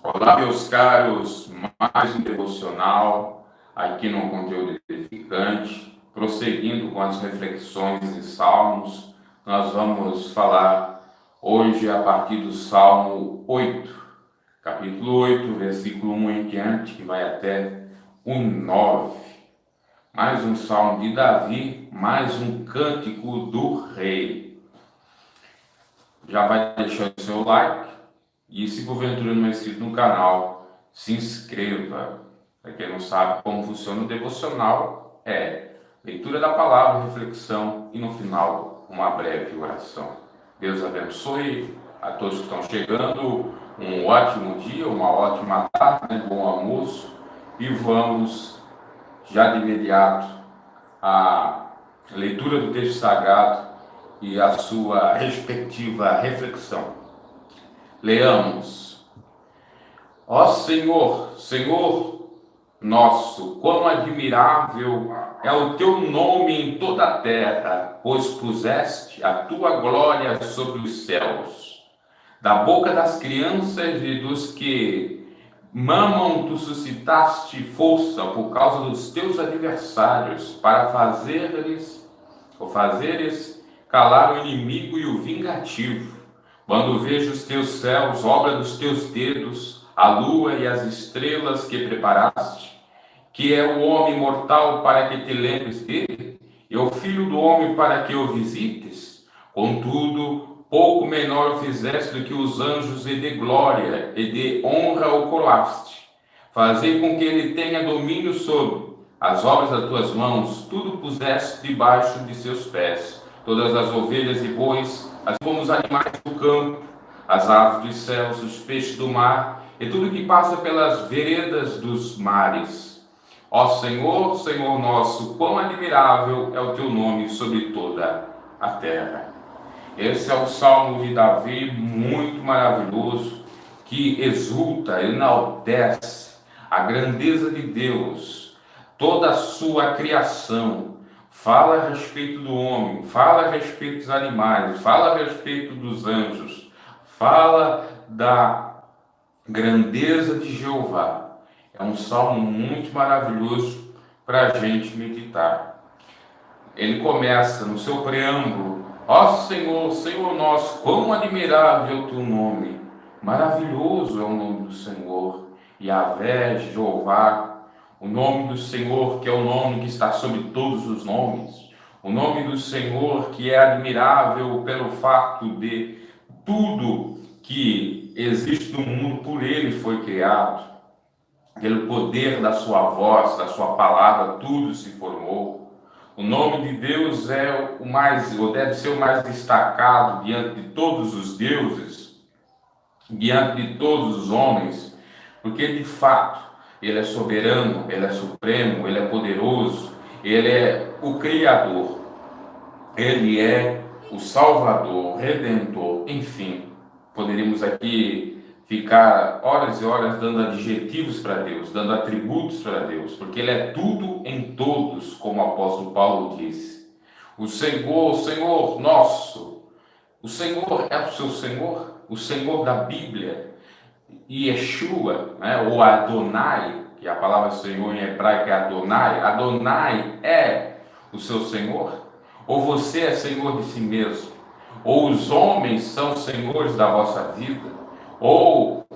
Olá, meus caros, mais um devocional aqui no conteúdo edificante, prosseguindo com as reflexões em Salmos. Nós vamos falar hoje a partir do Salmo 8, capítulo 8, versículo 1 em diante, que vai até o 9. Mais um salmo de Davi, mais um cântico do rei. Já vai deixando o seu like. E se porventura não é inscrito no canal, se inscreva. Para quem não sabe como funciona o devocional, é leitura da palavra, reflexão e no final uma breve oração. Deus abençoe a todos que estão chegando, um ótimo dia, uma ótima tarde, bom almoço, e vamos já de imediato à leitura do texto sagrado e a sua respectiva reflexão. Leamos. Ó Senhor, Senhor nosso, quão admirável é o teu nome em toda a terra, pois puseste a tua glória sobre os céus. Da boca das crianças e dos que mamam, tu suscitaste força por causa dos teus adversários, para fazeres calar o inimigo e o vingativo. Quando vejo os teus céus, obra dos teus dedos, a lua e as estrelas que preparaste, que é o homem mortal para que te lembres dele, e o filho do homem para que o visites? Contudo, pouco menor o fizeste do que os anjos, e de glória e de honra o coroaste. Fazei com que ele tenha domínio sobre as obras das tuas mãos, tudo puseste debaixo de seus pés, todas as ovelhas e bois, assim como os animais do campo, as aves dos céus, os peixes do mar, e tudo que passa pelas veredas dos mares. Ó Senhor, Senhor nosso, quão admirável é o teu nome sobre toda a terra. Esse é o Salmo de Davi, muito maravilhoso, que exulta, enaltece a grandeza de Deus, toda a sua criação. Fala a respeito do homem, fala a respeito dos animais, fala a respeito dos anjos, fala da grandeza de Jeová. É um salmo muito maravilhoso para a gente meditar. Ele começa no seu preâmbulo: ó Senhor, Senhor nosso, quão admirável é o teu nome. Maravilhoso é o nome do Senhor, Yahvé, Jeová, o nome do Senhor, que é o nome que está sobre todos os nomes, o nome do Senhor, que é admirável pelo fato de tudo que existe no mundo por ele foi criado, pelo poder da sua voz, da sua palavra, tudo se formou. O nome de Deus é o mais, ou deve ser o mais destacado diante de todos os deuses, diante de todos os homens, porque de fato ele é soberano, ele é supremo, ele é poderoso, ele é o Criador, ele é o Salvador, Redentor, enfim. Poderíamos aqui ficar horas e horas dando adjetivos para Deus, dando atributos para Deus, porque ele é tudo em todos, como o apóstolo Paulo disse. O Senhor nosso, o Senhor é o seu Senhor, o Senhor da Bíblia, Yeshua, né, ou Adonai, que a palavra Senhor em hebraico é Adonai. Adonai é o seu Senhor? Ou você é Senhor de si mesmo? Ou os homens são senhores da vossa vida? Ou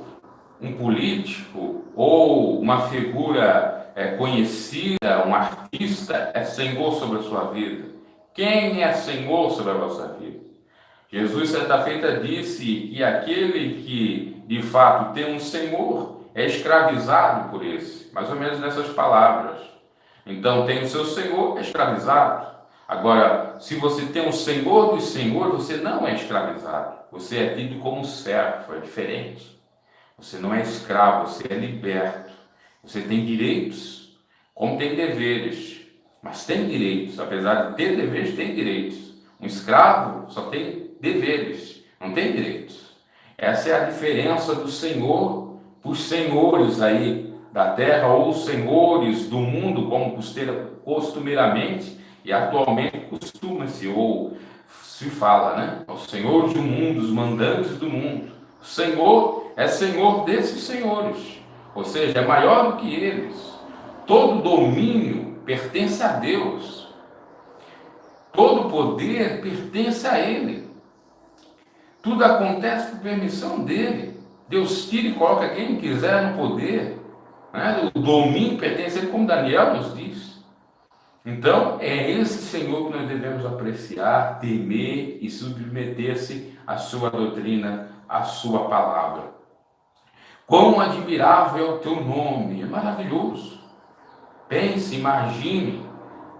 um político? Ou uma figura conhecida, um artista é Senhor sobre a sua vida? Quem é Senhor sobre a vossa vida? Jesus, certa feita, disse que aquele que de fato tem um Senhor é escravizado por esse, mais ou menos nessas palavras. Então, tem o seu Senhor, é escravizado. Agora, se você tem um Senhor dos Senhores, você não é escravizado. Você é tido como servo, é diferente. Você não é escravo, você é liberto. Você tem direitos, como tem deveres. Mas tem direitos, apesar de ter deveres, tem direitos. Um escravo só tem deveres, não tem direitos. Essa é a diferença do Senhor para os senhores aí da terra, ou senhores do mundo, como costumeiramente e atualmente costuma-se, ou se fala, né? Os senhores do mundo, os mandantes do mundo. O Senhor é Senhor desses senhores, ou seja, é maior do que eles. Todo domínio pertence a Deus, todo poder pertence a Ele. Tudo acontece por permissão dele. Deus tira e coloca quem quiser no poder, né? O domínio pertence a Ele, como Daniel nos diz. Então, é esse Senhor que nós devemos apreciar, temer e submeter-se à sua doutrina, à sua palavra. Quão admirável é o teu nome, é maravilhoso. Pense, imagine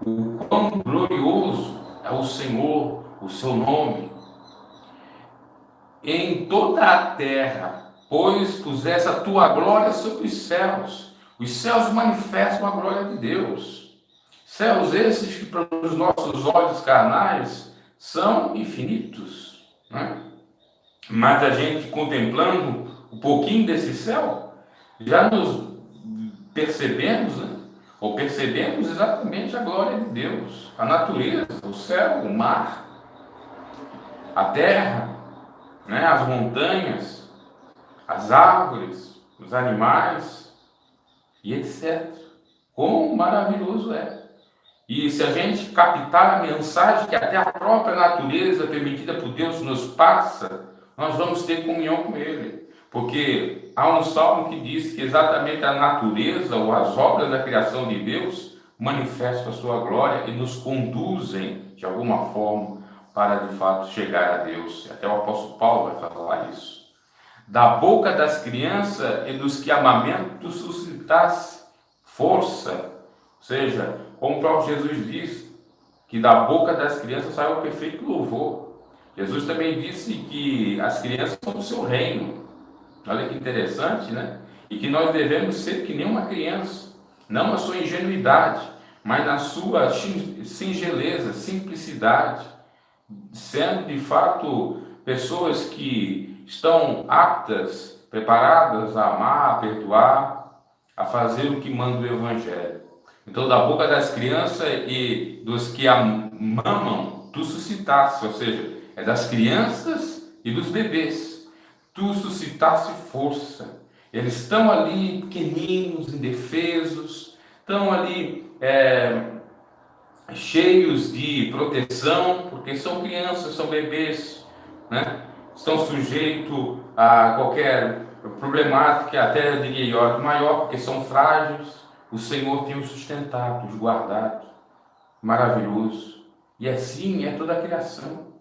o quão glorioso é o Senhor, o seu nome. Em toda a terra, pois pusesse a tua glória sobre os céus manifestam a glória de Deus. Céus esses que para os nossos olhos carnais são infinitos, né? Mas a gente contemplando um pouquinho desse céu, já nos percebemos, né? Ou percebemos exatamente a glória de Deus, a natureza, o céu, o mar, a terra, né? As montanhas, as árvores, os animais e etc. Quão maravilhoso é! E se a gente captar a mensagem que até a própria natureza permitida por Deus nos passa, nós vamos ter comunhão com Ele. Porque há um salmo que diz que exatamente a natureza ou as obras da criação de Deus manifestam a sua glória e nos conduzem, de alguma forma, para de fato chegar a Deus. Até o apóstolo Paulo vai falar isso. Da boca das crianças e dos que amamentam, tu suscitasse força. Ou seja, como o próprio Jesus diz, que da boca das crianças sai o perfeito louvor. Jesus também disse que as crianças são do seu reino. Olha que interessante, né? E que nós devemos ser que nem uma criança, não na sua ingenuidade, mas na sua singeleza, simplicidade, sendo de fato pessoas que estão aptas, preparadas a amar, a perdoar, a fazer o que manda o Evangelho. Então, da boca das crianças e dos que mamam, tu suscitasse, ou seja, é das crianças e dos bebês, tu suscitasse força. Eles estão ali pequeninos, indefesos, estão ali cheios de proteção, porque são crianças, são bebês, né? Estão sujeitos a qualquer problemática, até eu diria maior, porque são frágeis. O Senhor tem os sustentado, os guardado. Maravilhoso. E assim é toda a criação.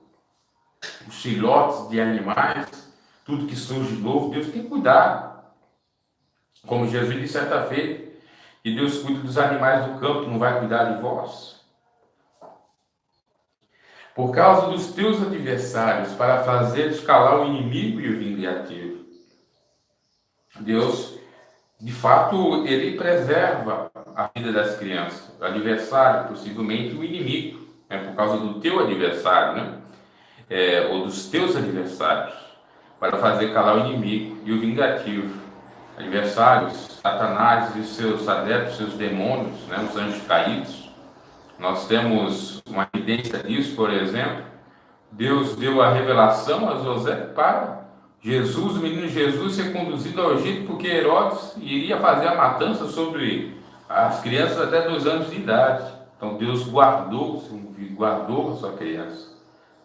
Os filhotes de animais, tudo que surge novo, Deus tem cuidado. Como Jesus disse certa feita, que Deus cuida dos animais do campo, não vai cuidar de vós. Por causa dos teus adversários, para fazer escalar o inimigo e o vingativo. Deus, de fato, ele preserva a vida das crianças, o adversário, possivelmente o inimigo, né? Por causa do teu adversário, né? Ou dos teus adversários, para fazer calar o inimigo e o vingativo. Adversários, Satanás e os seus adeptos, seus demônios, né? Os anjos caídos. Nós temos uma evidência disso, por exemplo. Deus deu a revelação a José para Jesus, o menino Jesus, ser conduzido ao Egito, porque Herodes iria fazer a matança sobre as crianças até 2 anos de idade. Então Deus guardou a sua criança,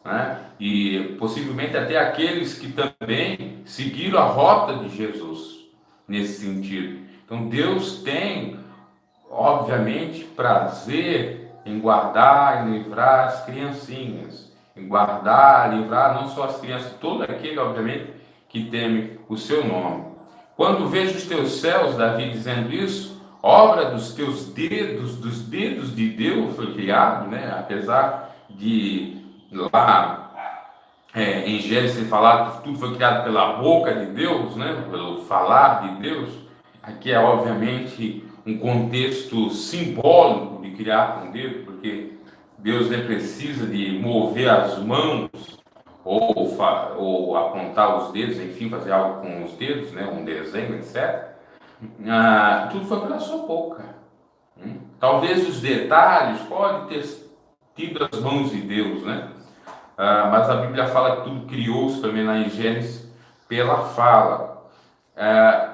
né? E possivelmente até aqueles que também seguiram a rota de Jesus nesse sentido. Então Deus tem, obviamente, prazer em guardar e livrar as criancinhas, em guardar, livrar não só as crianças, todo aquele, obviamente, que teme o seu nome. Quando vejo os teus céus, Davi dizendo isso, obra dos teus dedos, dos dedos de Deus foi criado, né? Apesar de lá em Gênesis ser falado que tudo foi criado pela boca de Deus, né? Pelo falar de Deus, aqui é obviamente um contexto simbólico de criar com dedo, porque Deus nem precisa de mover as mãos ou apontar os dedos, enfim, fazer algo com os dedos, né? Um desenho, etc. Tudo foi pela sua boca. Talvez os detalhes podem ter tido as mãos de Deus, né? Mas a Bíblia fala que tudo criou-se também lá em Gênesis pela fala.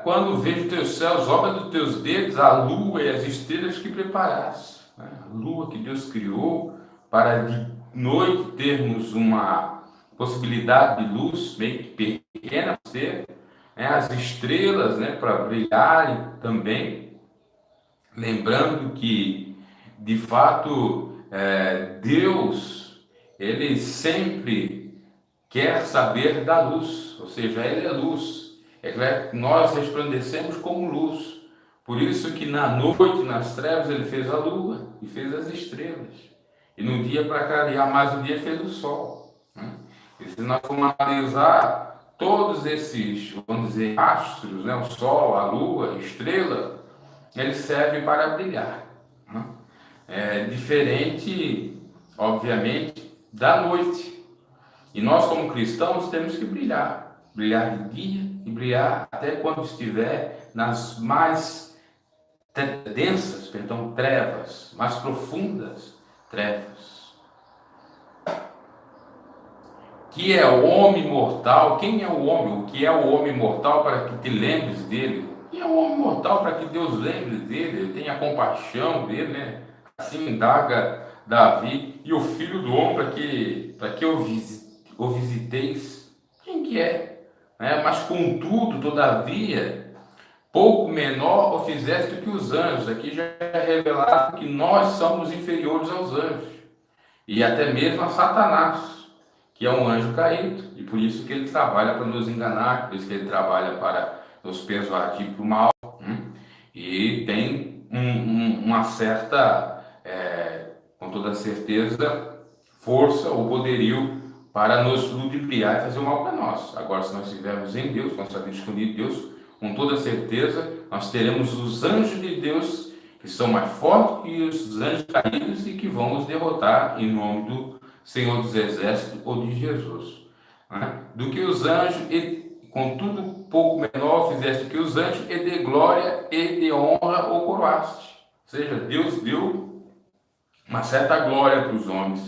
Quando vejo teus céus, obra dos teus dedos, a lua e as estrelas que preparaste. Né? A lua que Deus criou para de noite termos uma possibilidade de luz bem pequena, ser, né? As estrelas, né, para brilharem também, lembrando que, de fato, Deus, ele sempre quer saber da luz, ou seja, ele é luz. Nós resplandecemos como luz. Por isso que na noite, nas trevas, ele fez a lua e fez as estrelas. E no dia, para clarear mais o dia, fez o sol. Né? E se nós formos analisar todos esses, vamos dizer, astros, né? O sol, a lua, a estrela, eles servem para brilhar. Né? É diferente, obviamente, da noite. E nós, como cristãos, temos que brilhar. Brilhar de dia e brilhar até quando estiver nas mais densas, trevas, mais profundas trevas. Que é o homem mortal? Quem é o homem? O que é o homem mortal para que te lembres dele? Quem é o homem mortal para que Deus lembre dele, tenha compaixão dele, né? Assim indaga Davi, e o filho do homem para que o visiteis. Quem que é? Mas contudo, todavia, pouco menor o fizeste do que os anjos. Aqui já é revelado que nós somos inferiores aos anjos, e até mesmo a Satanás, que é um anjo caído, e por isso que ele trabalha para nos enganar, por isso que ele trabalha para nos persuadir para o mal, e tem uma certa, com toda certeza, força ou poderio para nos ludibriar e fazer o mal para nós. Agora, se nós estivermos em Deus, com a vida escondida de Deus, com toda certeza, nós teremos os anjos de Deus, que são mais fortes que os anjos caídos e que vão nos derrotar em nome do Senhor dos Exércitos ou de Jesus. Do que os anjos, e contudo pouco menor fizeste que os anjos, e de glória e de honra o coroaste. Ou seja, Deus deu uma certa glória para os homens.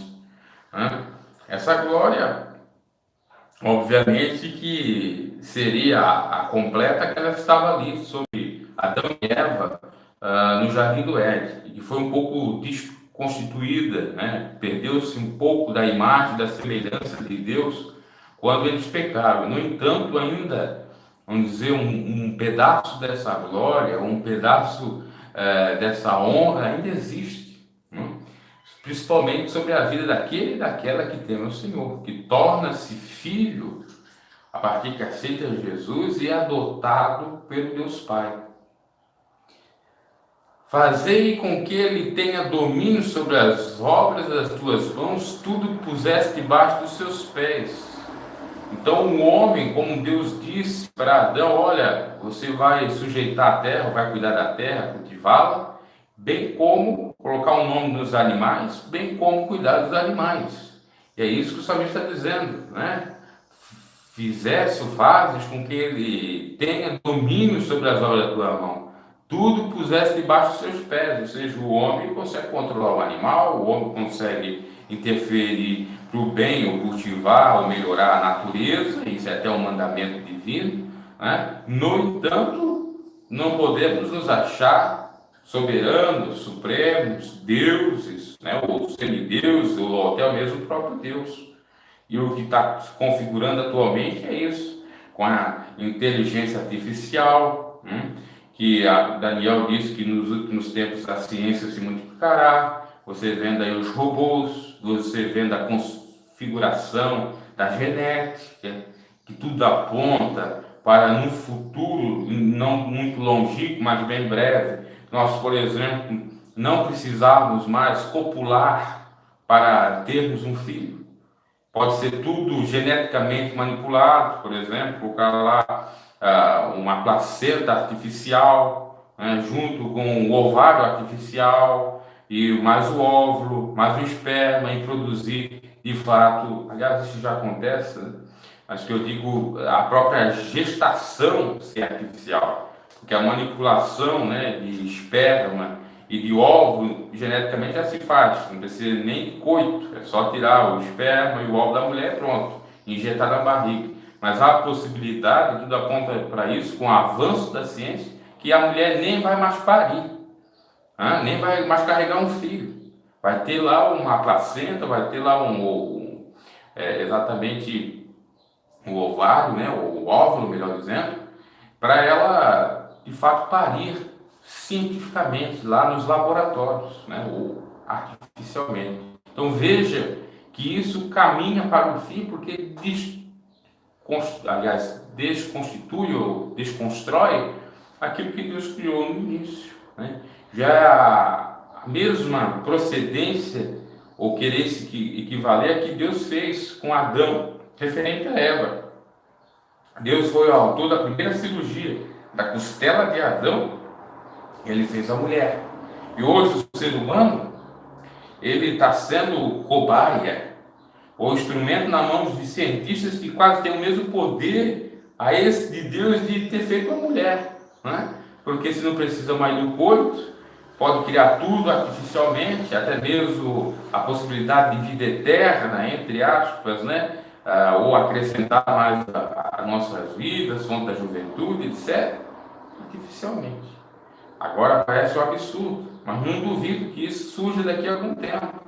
Essa glória, obviamente, que seria a completa que ela estava ali sobre Adão e Eva no Jardim do Éden, e que foi um pouco desconstituída, né? Perdeu-se um pouco da imagem, da semelhança de Deus quando eles pecaram. No entanto, ainda, vamos dizer, um pedaço dessa glória, um pedaço dessa honra ainda existe, principalmente sobre a vida daquele e daquela que teme o Senhor, que torna-se filho a partir que aceita Jesus e é adotado pelo Deus Pai. Fazei com que ele tenha domínio sobre as obras das tuas mãos, tudo puseste debaixo dos seus pés. Então o homem, como Deus disse para Adão, olha, você vai sujeitar a terra, vai cuidar da terra, cultivá-la, bem como colocar um nome nos animais, bem como cuidar dos animais. E é isso que o salmista está dizendo, né? Fazes com que ele tenha domínio sobre as obras da tua mão. Tudo puseste debaixo dos seus pés, ou seja, o homem consegue controlar o animal, o homem consegue interferir para o bem, ou cultivar, ou melhorar a natureza, isso é até um mandamento divino, né? No entanto, não podemos nos achar soberanos, supremos, deuses, né? Ou semideuses, ou até mesmo o próprio Deus. E o que está se configurando atualmente é isso, com a inteligência artificial, que Daniel disse que nos últimos tempos a ciência se multiplicará. Você vendo aí os robôs, você vendo a configuração da genética, que tudo aponta para no futuro, não muito longínquo, mas bem breve, nós, por exemplo, não precisarmos mais copular para termos um filho. Pode ser tudo geneticamente manipulado, por exemplo, colocar lá uma placenta artificial, né, junto com o ovário artificial, e mais o óvulo, mais o esperma, e produzir de fato, aliás, isso já acontece, né? Mas que eu digo, a própria gestação ser artificial, porque a manipulação, né, de esperma e de óvulo geneticamente já se faz, não precisa nem de coito, é só tirar o esperma e o óvulo da mulher, pronto, injetar na barriga. Mas há a possibilidade, tudo aponta para isso, com o avanço da ciência, que a mulher nem vai mais parir, nem vai mais carregar um filho. Vai ter lá uma placenta, vai ter lá exatamente o ovário, né, o óvulo, melhor dizendo, para ela, de fato, parir cientificamente lá nos laboratórios, né, ou artificialmente. Então veja que isso caminha para o fim, porque desconstitui ou desconstrói aquilo que Deus criou no início, né? Já a mesma procedência ou querer se equivaler a que Deus fez com Adão, referente a Eva. Deus foi o autor da primeira cirurgia da costela de Adão, ele fez a mulher. E hoje o ser humano, ele está sendo cobaia, ou instrumento na mão de cientistas que quase têm o mesmo poder a esse de Deus de ter feito a mulher, né? Porque se não precisa mais do coito, pode criar tudo artificialmente, até mesmo a possibilidade de vida eterna, entre aspas, né? Ou acrescentar mais as nossas vidas, fonte da juventude, etc., artificialmente. Agora parece um absurdo, mas não duvido que isso surja daqui a algum tempo.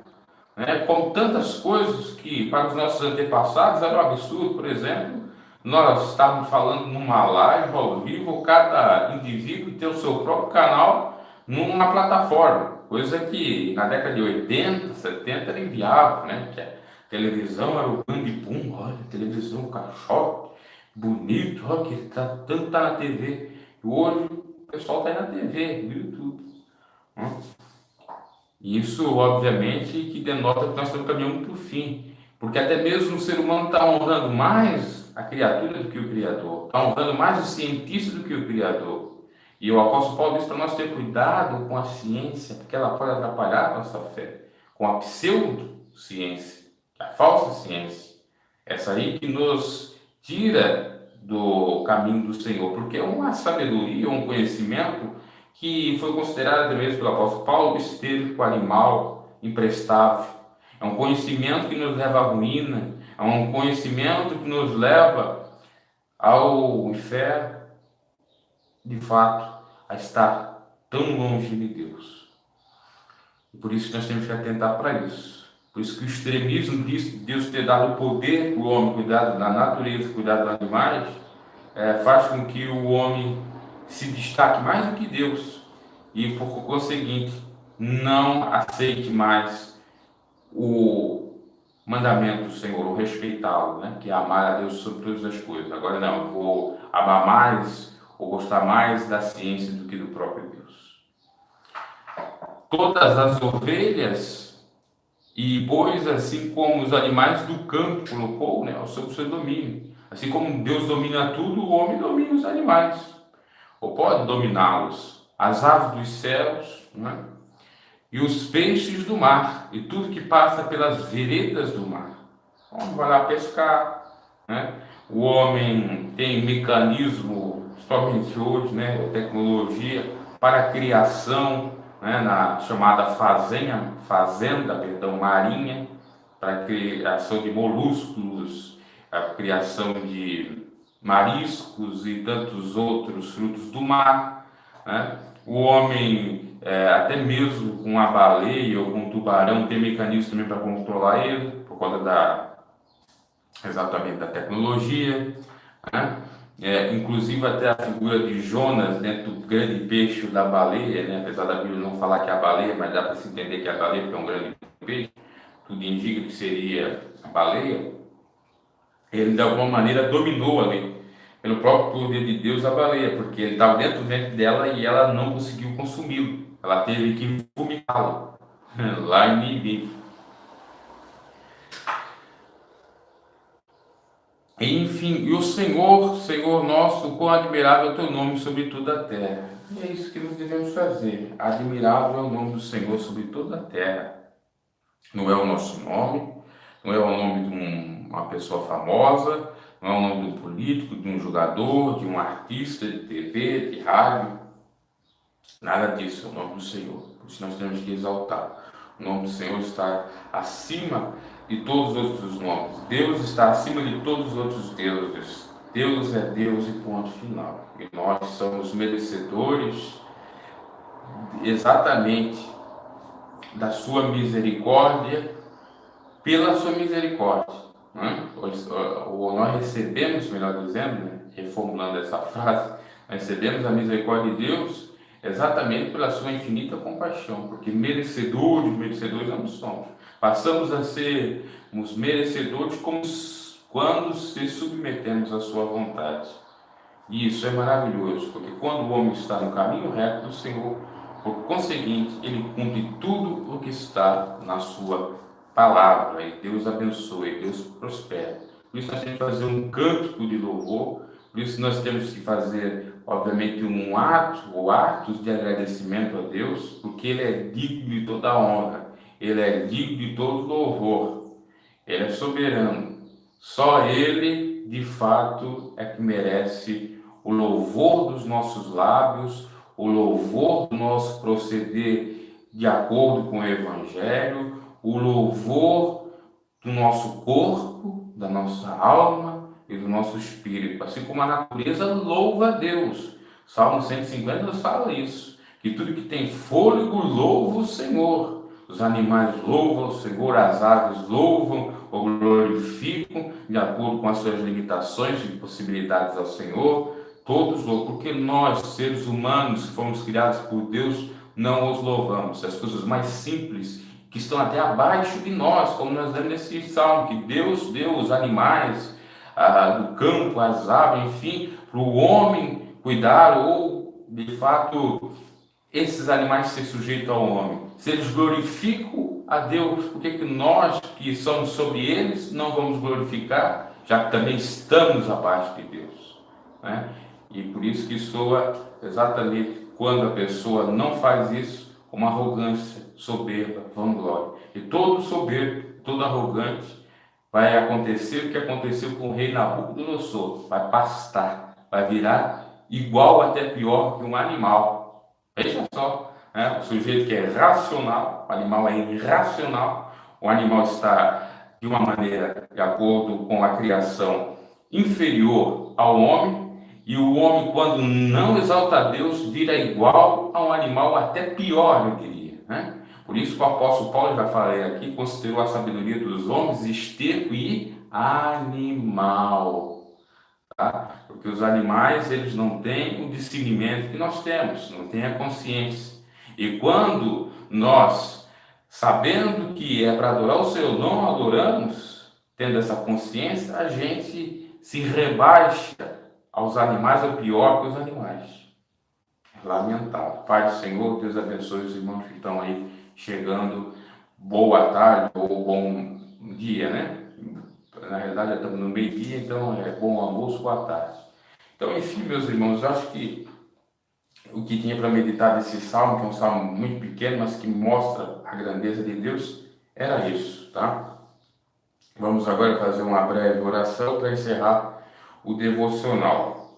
Como tantas coisas que para os nossos antepassados eram um absurdo. Por exemplo, nós estávamos falando numa live ao vivo, cada indivíduo ter o seu próprio canal numa plataforma, coisa que na década de 80, 70 era inviável, né? Que a televisão era o grande boom, olha, televisão, caixote, bonito, olha que tanto tá na TV. E hoje o pessoal está aí na TV, no YouTube. Isso, obviamente, que denota que nós estamos caminhando para o fim. Porque até mesmo o ser humano está honrando mais a criatura do que o Criador. Está honrando mais o cientista do que o Criador. E o apóstolo Paulo diz para nós ter cuidado com a ciência, porque ela pode atrapalhar a nossa fé. Com a pseudociência, a falsa ciência. Essa aí que nos tira do caminho do Senhor. Porque é uma sabedoria, um conhecimento que foi considerado até mesmo pelo apóstolo Paulo histérico, animal, imprestável. É um conhecimento que nos leva à ruína, é um conhecimento que nos leva ao inferno, de fato, a estar tão longe de Deus. E por isso que nós temos que atentar para isso. Por isso que o extremismo de Deus ter dado o poder para o homem cuidar da natureza, cuidar dos animais, faz com que o homem se destaque mais do que Deus e, por conseguinte, não aceite mais o mandamento do Senhor, o respeitá-lo, né? Que é amar a Deus sobre todas as coisas. Agora não, eu vou amar mais ou gostar mais da ciência do que do próprio Deus. Todas as ovelhas e bois, assim como os animais do campo colocou, né, sob o seu domínio. Assim como Deus domina tudo, o homem domina os animais, ou pode dominá-los. As aves dos céus, né? E os peixes do mar, e tudo que passa pelas veredas do mar. O homem vai lá pescar, né? O homem tem mecanismo, somente hoje, né, tecnologia, para a criação, né, na chamada fazenda marinha, para a criação de moluscos, a criação de mariscos e tantos outros frutos do mar, né? O homem, até mesmo com a baleia ou com um tubarão, tem mecanismo também para controlar ele, por conta exatamente da tecnologia, né? Inclusive até a figura de Jonas dentro do grande peixe da baleia, né? Apesar da Bíblia não falar que é a baleia, mas dá para se entender que é a baleia, porque é um grande peixe, tudo indica que seria a baleia. Ele de alguma maneira dominou ali, pelo próprio poder de Deus, a baleia, porque ele estava dentro do ventre dela e ela não conseguiu consumi-lo. Ela teve que vomitá-lo lá em Nínive. Enfim, e o Senhor nosso, quão admirável é o teu nome sobre toda a terra. E é isso que nós devemos fazer. Admirável é o nome do Senhor sobre toda a terra. Não é o nosso nome, não é o nome de uma pessoa famosa, não é o nome de um político, de um jogador, de um artista de TV, de rádio. Nada disso, é o nome do Senhor. Por isso nós temos que exaltar. O nome do Senhor está acima de todos os outros nomes. Deus está acima de todos os outros deuses. Deus é Deus e ponto final. E nós somos merecedores exatamente da sua misericórdia, pela sua misericórdia. Né? Ou nós recebemos, melhor dizendo, né? Reformulando essa frase, nós recebemos a misericórdia de Deus exatamente pela sua infinita compaixão, porque merecedores não somos. Passamos a sermos merecedores quando se submetemos à sua vontade. E isso é maravilhoso, porque quando o homem está no caminho reto do Senhor, por conseguinte, ele cumpre tudo o que está na sua palavra, e Deus abençoe, Deus prospera. Por isso nós temos que fazer um cântico de louvor, por isso nós temos que fazer, obviamente, um ato, ou atos de agradecimento a Deus, porque Ele é digno de toda honra, Ele é digno de todo louvor, Ele é soberano. Só Ele, de fato, é que merece o louvor dos nossos lábios, o louvor do nosso proceder de acordo com o Evangelho, o louvor do nosso corpo, da nossa alma e do nosso espírito, assim como a natureza louva a Deus. Salmo 150 nos fala isso, que tudo que tem fôlego louva o Senhor. Os animais louvam o Senhor, as aves louvam ou glorificam de acordo com as suas limitações e possibilidades ao Senhor. Todos louvam, porque nós, seres humanos, que fomos criados por Deus, não os louvamos. As coisas mais simples, que estão até abaixo de nós, como nós lemos nesse salmo, que Deus deu os animais do campo, as aves, enfim, para o homem cuidar, ou, de fato, esses animais se sujeitam ao homem. Se eles glorificam a Deus, por que nós, que somos sobre eles, não vamos glorificar, já que também estamos abaixo de Deus, né? E por isso que soa exatamente quando a pessoa não faz isso, como arrogância, soberba, vanglória. E todo soberbo, todo arrogante, vai acontecer o que aconteceu com o rei Nabucodonosor, vai pastar, vai virar igual, até pior que um animal. Veja só, né? O sujeito que é racional, o animal é irracional, o animal está de uma maneira de acordo com a criação inferior ao homem, e o homem, quando não exalta a Deus, vira igual a um animal, até pior, eu diria, né? Por isso que o apóstolo Paulo, já falei aqui, considerou a sabedoria dos homens esterco e animal, tá? Porque os animais, eles não têm o discernimento que nós temos, não têm a consciência. E quando nós, sabendo que é para adorar o Senhor, não adoramos, tendo essa consciência, a gente se rebaixa aos animais, é pior que os animais. Lamentável. Pai do Senhor, Deus abençoe os irmãos que estão aí chegando. Boa tarde ou bom dia, né? Na realidade, já estamos no meio-dia, então é bom almoço, boa tarde. Então, enfim, meus irmãos, eu acho que o que tinha para meditar desse salmo, que é um salmo muito pequeno, mas que mostra a grandeza de Deus, era isso, tá? Vamos agora fazer uma breve oração para encerrar o devocional.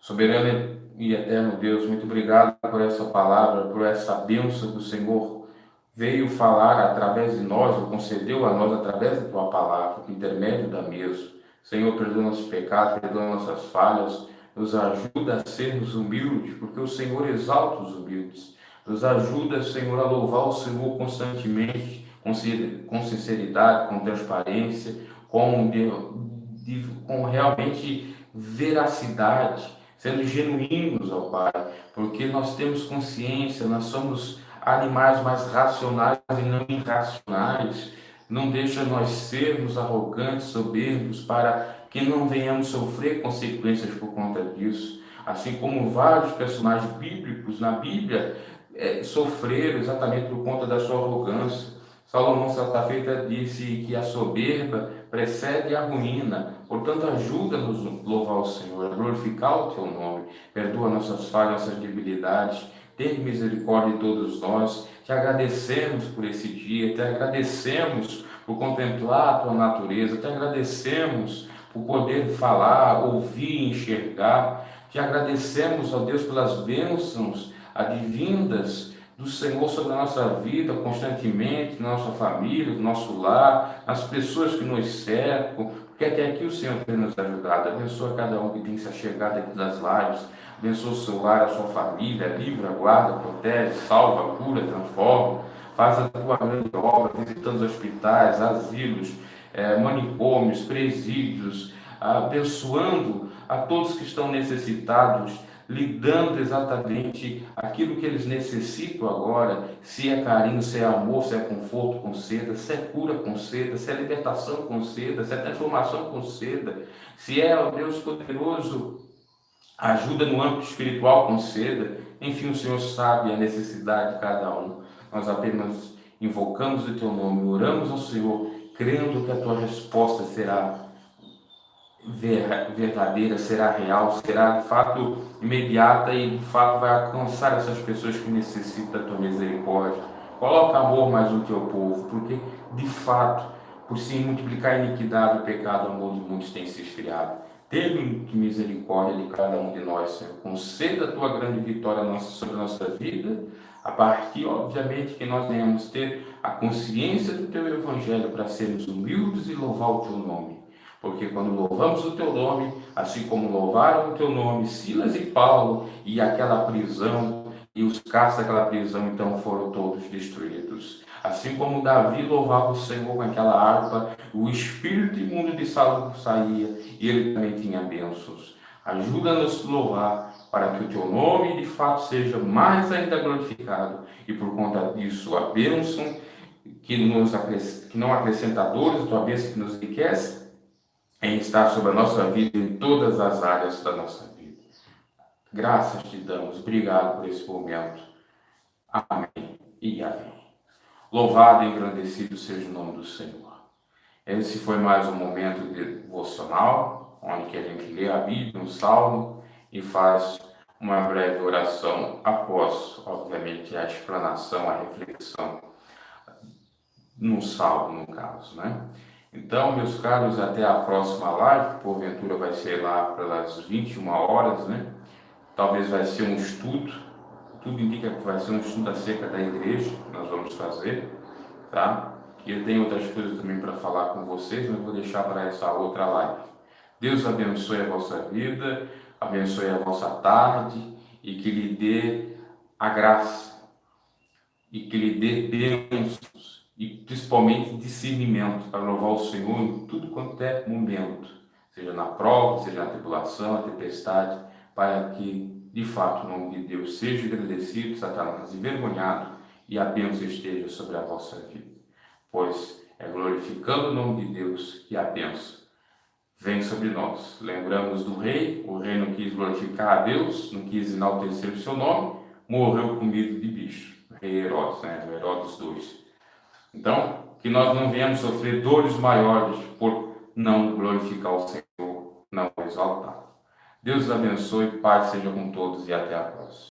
Soberano e eterno Deus, muito obrigado por essa palavra, por essa bênção que o Senhor veio falar através de nós, ou concedeu a nós através da tua palavra, por intermédio da mesma. Senhor, perdoa nossos pecados, perdoa nossas falhas, nos ajuda a sermos humildes, porque o Senhor exalta os humildes. Nos ajuda, Senhor, a louvar o Senhor constantemente, com sinceridade, com transparência, com realmente veracidade, sendo genuínos ao Pai, porque nós temos consciência, nós somos animais mais racionais e não irracionais. Não deixa nós sermos arrogantes, soberbos, para que não venhamos sofrer consequências por conta disso. Assim como vários personagens bíblicos na Bíblia sofreram exatamente por conta da sua arrogância. Salomão, certa feita, disse que a soberba precede a ruína. Portanto, ajuda-nos a louvar o Senhor, a glorificar o Teu nome. Perdoa nossas falhas, nossas debilidades. Tenha misericórdia de todos nós. Te agradecemos por esse dia. Te agradecemos por contemplar a Tua natureza. Te agradecemos por poder falar, ouvir, enxergar. Te agradecemos, ó Deus, pelas bênçãos advindas do Senhor sobre a nossa vida constantemente, na nossa família, no nosso lar, nas pessoas que nos cercam, porque até aqui o Senhor tem nos ajudado. Abençoa cada um que tem se achegado aqui nas lives, abençoa o seu lar, a sua família, livra, guarda, protege, salva, cura, transforma, faz a tua grande obra, visitando os hospitais, asilos, manicômios, presídios, abençoando a todos que estão necessitados, lhe dando exatamente aquilo que eles necessitam agora, se é carinho, se é amor, se é conforto, conceda, se é cura, conceda, se é libertação, conceda, se é transformação, conceda, se é, ó Deus poderoso, ajuda no âmbito espiritual, conceda. Enfim, o Senhor sabe a necessidade de cada um. Nós apenas invocamos o Teu nome, oramos ao Senhor, crendo que a Tua resposta será verdadeira, será real, será de fato imediata e de fato vai alcançar essas pessoas que necessitam da tua misericórdia. Coloca amor mais no teu povo, porque de fato, por se multiplicar a iniquidade, o pecado, o amor de muitos tem se esfriado. Tenha misericórdia de cada um de nós, Senhor. Conceda a tua grande vitória sobre a nossa vida, a partir, obviamente, que nós venhamos ter a consciência do teu evangelho para sermos humildes e louvar o teu nome. Porque quando louvamos o teu nome, assim como louvaram o teu nome Silas e Paulo, e aquela prisão, e os carros daquela prisão, então foram todos destruídos. Assim como Davi louvava o Senhor com aquela harpa, o espírito imundo de Saulo saía, e ele também tinha bênçãos. Ajuda-nos a louvar, para que o teu nome de fato seja mais ainda glorificado, e por conta disso a bênção que não acrescenta dores, a tua bênção que nos enriquece, em estar sobre a nossa vida em todas as áreas da nossa vida. Graças te damos, obrigado por esse momento. Amém e amém. Louvado e engrandecido seja o nome do Senhor. Esse foi mais um momento devocional, onde a gente lê a Bíblia, um salmo, e faz uma breve oração após, obviamente, a explanação, a reflexão no salmo, no caso, né? Então, meus caros, até a próxima live, que porventura vai ser lá pelas 21 horas, né? Talvez vai ser um estudo, tudo indica que vai ser um estudo acerca da igreja, que nós vamos fazer, tá? E eu tenho outras coisas também para falar com vocês, mas vou deixar para essa outra live. Deus abençoe a vossa vida, abençoe a vossa tarde e que lhe dê a graça e que lhe dê bênçãos e principalmente discernimento para louvar o Senhor em tudo quanto é momento, seja na prova, seja na tribulação, na tempestade, para que de fato o nome de Deus seja agradecido, Satanás envergonhado e a bênção esteja sobre a vossa vida, pois é glorificando o nome de Deus que a bênção vem sobre nós. Lembramos do rei, o rei não quis glorificar a Deus, não quis enaltecer o seu nome, morreu com medo de bicho, o rei Herodes, né? O Herodes II. Então, que nós não venhamos sofrer dores maiores por não glorificar o Senhor, não exaltar. Deus abençoe, paz seja com todos e até a próxima.